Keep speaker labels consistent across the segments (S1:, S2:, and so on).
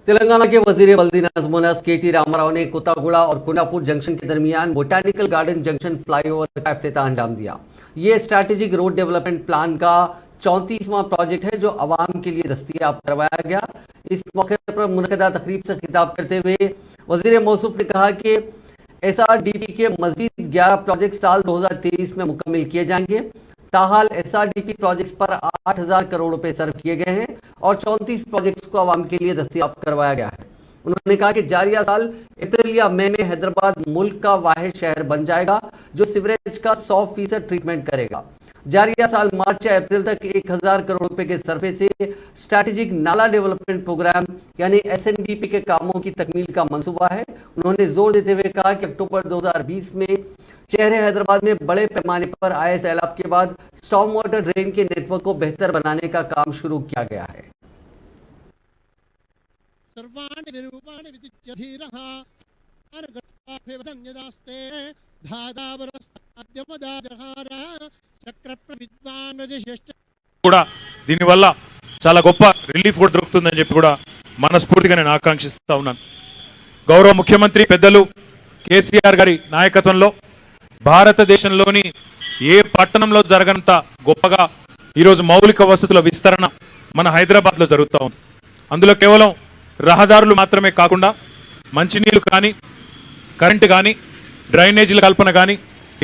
S1: तेलंगाना के वजीर बल्दी नजमुनस केटी रामाराव ने कोतागुड़ा और कुंडापुर जंक्शन के दरमियान बोटानिकल गार्डन जंक्शन फ्लाईओवर का इफ्तिताह अंजाम दिया। ये स्ट्रैटेजिक रोड डेवलपमेंट प्लान का 34वां प्रोजेक्ट है जो आवाम के लिए दस्तयाब करवाया गया। इस मौके पर मुनक़दा तकरीब से खिताब करते हुए वजीर मौसूफ ने कहा कि SRDP के मजीद 11 प्रोजेक्ट साल 2023 में मुकम्मल किए जाएंगे। ताहाल SRDP प्रोजेक्ट्स पर 8,000 करोड़ रुपए सर्व किए गए हैं और 34 प्रोजेक्ट्स को आवाम के लिए दस्तयाब करवाया गया है। उन्होंने कहा कि जारिया साल अप्रैल या मई में हैदराबाद मुल्क का वाहिद शहर बन जाएगा जो सीवरेज का 100% ट्रीटमेंट करेगा। जारिया साल मार्च या अप्रैल तक 1,000 करोड़ रुपए के सरफे से स्ट्रैटेजिक नाला डेवलपमेंट प्रोग्राम यानी SNDP के कामों की तकमील का मंसूबा है। उन्होंने जोर देते हुए कहा कि अक्टूबर 2020 में शहर हैदराबाद में बड़े पैमाने पर आए सैलाब के बाद स्टॉर्म वाटर ड्रेन के नेटवर्क को बेहतर बनाने का काम शुरू किया गया है।
S2: కూడా దీనివల్ల చాలా గొప్ప రిలీఫ్ కూడా దొరుకుతుందని చెప్పి కూడా మనస్ఫూర్తిగా నేను ఆకాంక్షిస్తా ఉన్నాను। గౌరవ ముఖ్యమంత్రి పెద్దలు కేసీఆర్ గారి నాయకత్వంలో భారతదేశంలోని ఏ పట్టణంలో జరగనంత గొప్పగా ఈరోజు మౌలిక వసతుల విస్తరణ మన హైదరాబాద్లో జరుగుతూ ఉంది। అందులో కేవలం రహదారులు మాత్రమే కాకుండా మంచినీళ్లు కానీ కరెంటు కానీ డ్రైనేజీల కల్పన కానీ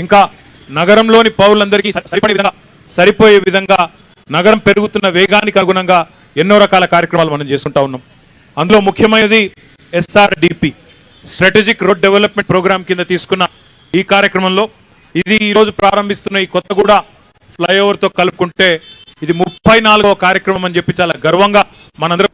S2: ఇంకా నగరంలోని పౌరులందరికీ సరిపోయే విధంగా నగరం పెరుగుతున్న వేగానికి అనుగుణంగా ఎన్నో రకాల కార్యక్రమాలు మనం చేసుకుంటా ఉన్నాం। అందులో ముఖ్యమైనది SRDP strategic road development program కింద తీసుకున్న ఈ కార్యక్రమంలో ఇది ఈ రోజు ప్రారంభిస్తున్న ఈ కొత్తగూడ ఫ్లైఓవర్ తో కలుపుకుంటే ఇది 34వ కార్యక్రమం అని చెప్పి చాలా గర్వంగా మనందరం